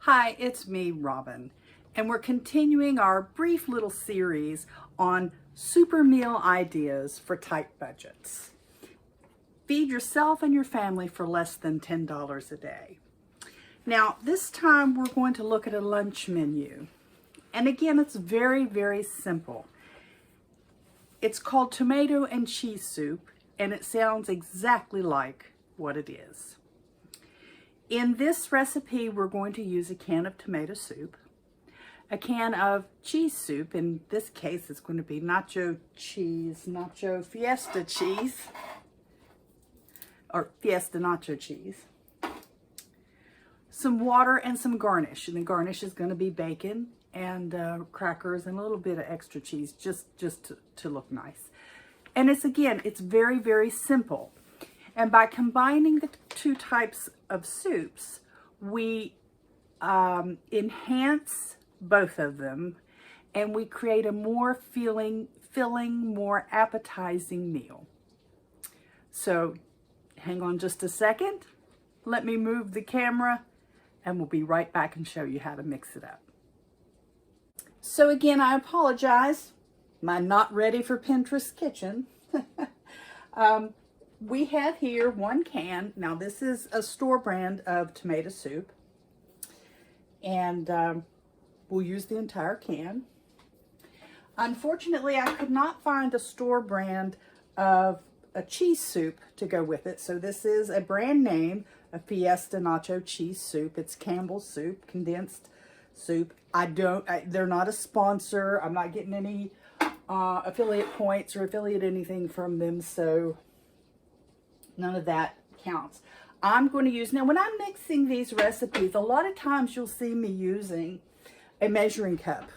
Hi, it's me, Robin, and we're continuing our brief little series on super meal ideas for tight budgets. Feed yourself and your family for less than $10 a day. Now, this time we're going to look at a lunch menu. And again, it's very, very simple. It's called tomato and cheese soup, and it sounds exactly like what it is. In this recipe, we're going to use a can of tomato soup, a can of cheese soup. In this case, it's going to be nacho fiesta cheese, or fiesta nacho cheese, some water and some garnish. And the garnish is going to be bacon and crackers and a little bit of extra cheese, just to look nice. And it's very, very simple. And by combining the two types of soups, we enhance both of them, and we create a more filling, more appetizing meal. So hang on just a second. Let me move the camera, and we'll be right back and show you how to mix it up. So again, I apologize. My not ready for Pinterest kitchen. We have here one can. Now this is a store brand of tomato soup, and we'll use the entire can. Unfortunately, I could not find a store brand of a cheese soup to go with it, so this is a brand name, a Fiesta Nacho cheese soup. It's Campbell's soup, condensed soup. They're not a sponsor. I'm not getting any affiliate points or affiliate anything from them, so none of that counts. I'm going to use, now when I'm mixing these recipes, a lot of times you'll see me using a measuring cup.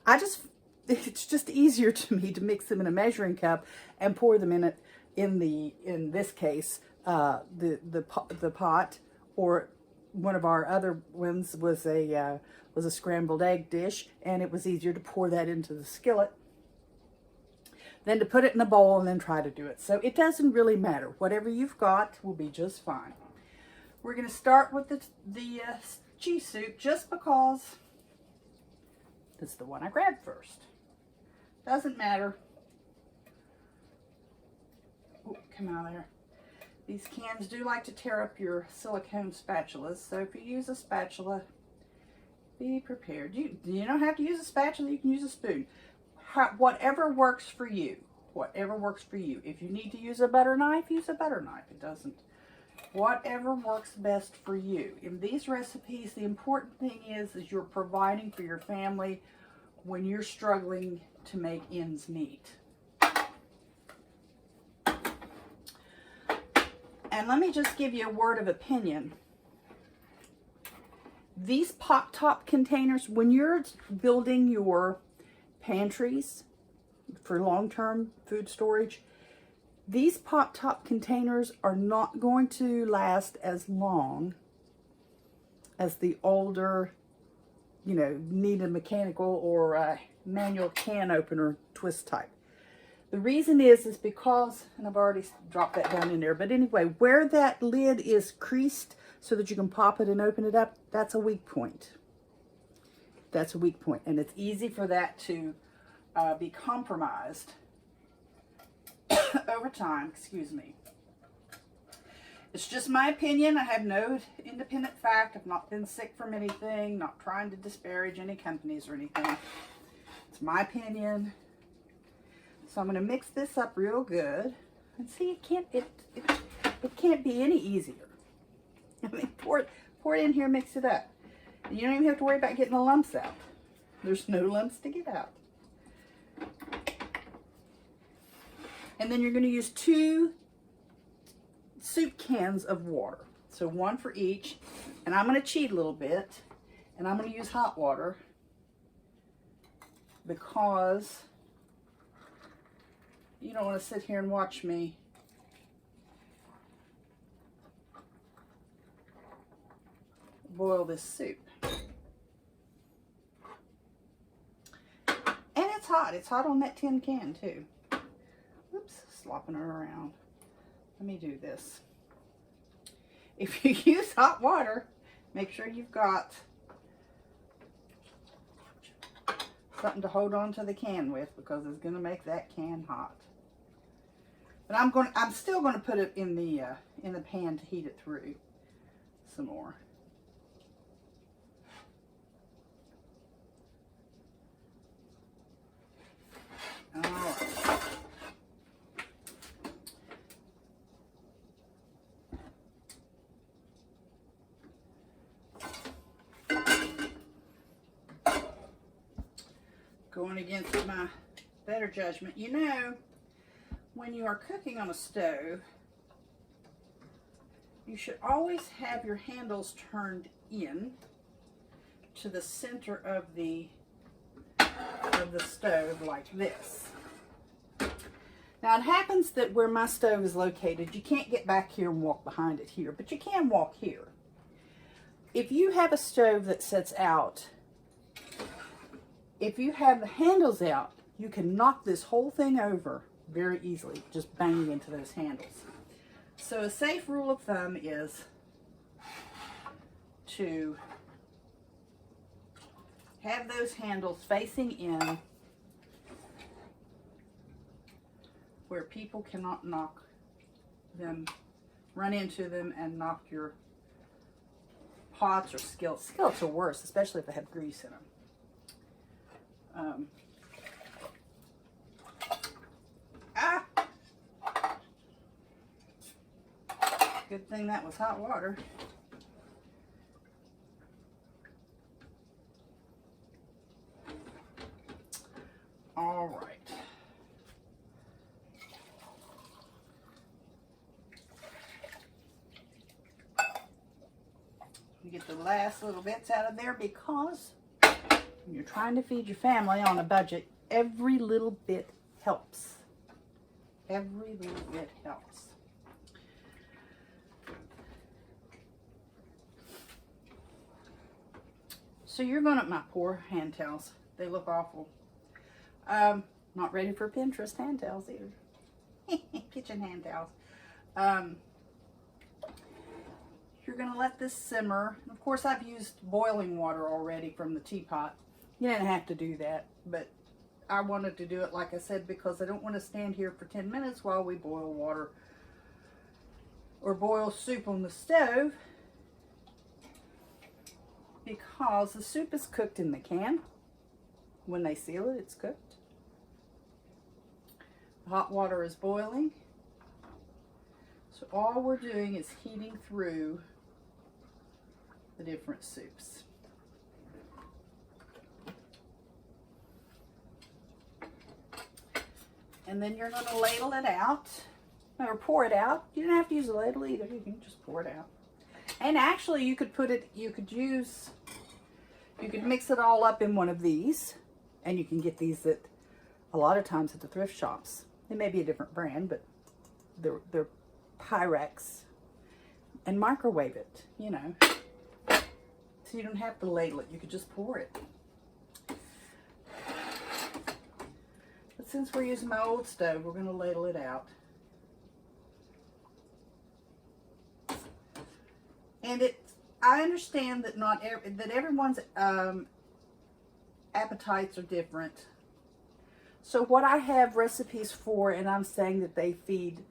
It's just easier to me to mix them in a measuring cup and pour them in this case, the pot, or one of our other ones was a scrambled egg dish, and it was easier to pour that into the skillet than to put it in a bowl and then try to do it. So it doesn't really matter. Whatever you've got will be just fine. We're going to start with the cheese soup just because it's the one I grabbed first. Doesn't matter. Ooh, come out of there. These cans do like to tear up your silicone spatulas, so if you use a spatula, be prepared. You don't have to use a spatula, you can use a spoon. Whatever works for you. Whatever works for you. If you need to use a butter knife, use a butter knife. It doesn't. Whatever works best for you. In these recipes, the important thing is you're providing for your family when you're struggling to make ends meet. And let me just give you a word of opinion. These pop-top containers, when you're building your pantries for long-term food storage, these pop-top containers are not going to last as long as the older, need a mechanical or a manual can opener twist type. The reason is because, and I've already dropped that down in there, but anyway, where that lid is creased so that you can pop it and open it up, that's a weak point. That's a weak point, and it's easy for that to be compromised over time. Excuse me. It's just my opinion. I have no independent fact. I've not been sick from anything, not trying to disparage any companies or anything. It's my opinion. So I'm going to mix this up real good. And see, it can't be any easier. I mean, pour it in here, mix it up. You don't even have to worry about getting the lumps out. There's no lumps to get out. And then you're going to use 2 soup cans of water. So 1 for each. And I'm going to cheat a little bit. And I'm going to use hot water because you don't want to sit here and watch me boil this soup. And it's hot. It's hot on that tin can too. Oops, slopping it around. Let me do this. If you use hot water, Make sure you've got something to hold on to the can with, because it's going to make that can hot. But I'm still going to put it in the pan to heat it through some more. All right. Going against my better judgment. You know, when you are cooking on a stove, you should always have your handles turned in to the center of the stove like this. Now it happens that where my stove is located, you can't get back here and walk behind it here, but you can walk here. If you have a stove that sits out, if you have the handles out, you can knock this whole thing over very easily, just banging into those handles. So a safe rule of thumb is to have those handles facing in where people cannot knock them, run into them and knock your pots or skillets. Skillets are worse, especially if they have grease in them. Good thing that was hot water. All right. You get the last little bits out of there, because when you're trying to feed your family on a budget, every little bit helps. Every little bit helps. So you're gonna, my poor hand towels, they look awful. Not ready for Pinterest hand towels either. Kitchen hand towels. You're gonna let this simmer. Of course, I've used boiling water already from the teapot. You didn't have to do that, but I wanted to do it like I said, because I don't want to stand here for 10 minutes while we boil water or boil soup on the stove, because the soup is cooked in the can. When they seal it, it's cooked. The hot water is boiling. So all we're doing is heating through the different soups. And then you're going to ladle it out, or pour it out. You don't have to use a ladle either. You can just pour it out. And actually, you could put it, you could mix it all up in one of these, and you can get these at a lot of times at the thrift shops. They may be a different brand, but they're Pyrex, and microwave it, you know, so you don't have to ladle it. You could just pour it. But since we're using my old stove, we're going to ladle it out. And I understand that that everyone's appetites are different. So what I have recipes for, and I'm saying that they feed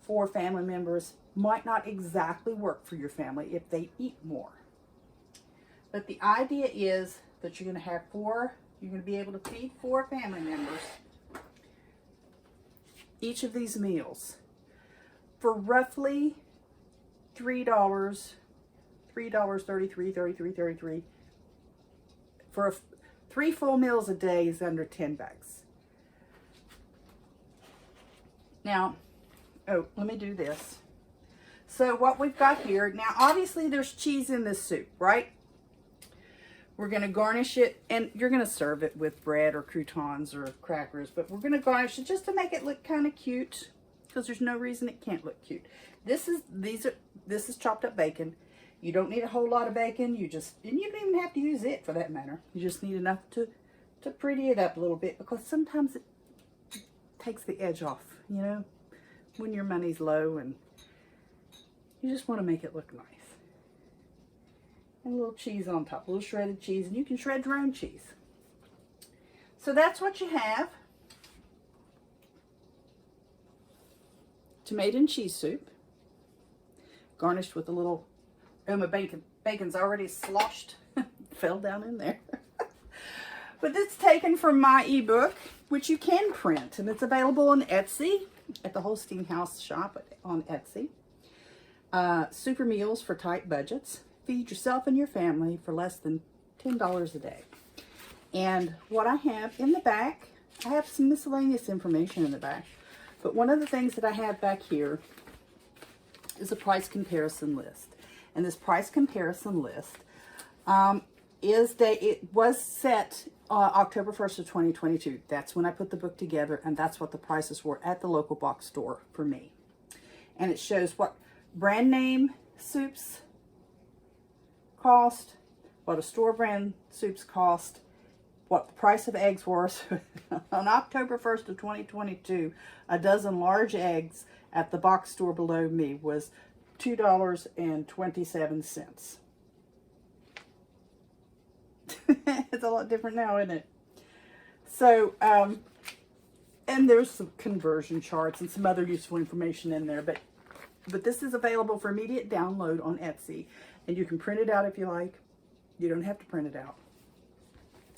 4 family members, might not exactly work for your family if they eat more. But the idea is that you're going to have you're going to be able to feed 4 family members each of these meals for roughly $3, $33 for 3 full meals a day is under $10. Now, oh, let me do this. So what we've got here, now obviously there's cheese in this soup, right? We're going to garnish it, and you're going to serve it with bread or croutons or crackers, but we're going to garnish it just to make it look kind of cute, because there's no reason it can't look cute. This is chopped up bacon. You don't need a whole lot of bacon. And you don't even have to use it for that matter. You just need enough to pretty it up a little bit, because sometimes it takes the edge off, you know, when your money's low and you just want to make it look nice. And a little cheese on top, a little shredded cheese, and you can shred your own cheese. So that's what you have. Tomato and cheese soup, garnished with a little, oh, my bacon's already sloshed, fell down in there. But it's taken from my ebook, which you can print, and it's available on Etsy, at the Holstein House shop on Etsy. Super meals for tight budgets. Feed yourself and your family for less than $10 a day. And what I have in the back, I have some miscellaneous information in the back, but one of the things that I have back here is a price comparison list. And this price comparison list it was set October 1st of 2022. That's when I put the book together, and that's what the prices were at the local box store for me. And it shows what brand name soups cost, what a store brand soups cost, what the price of eggs were. So on October 1st of 2022, a dozen large eggs at the box store below me was $2.27. It's a lot different now, isn't it? So, and there's some conversion charts and some other useful information in there, but this is available for immediate download on Etsy, and you can print it out if you like. You don't have to print it out.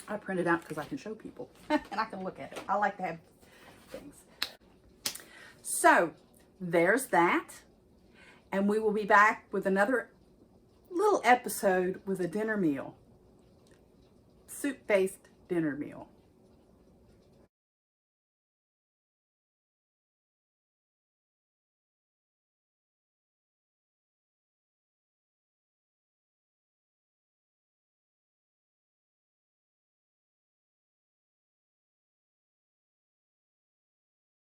I print it out because I can show people and I can look at it. I like to have things. So there's that, and we will be back with another little episode with a dinner meal, soup-based dinner meal.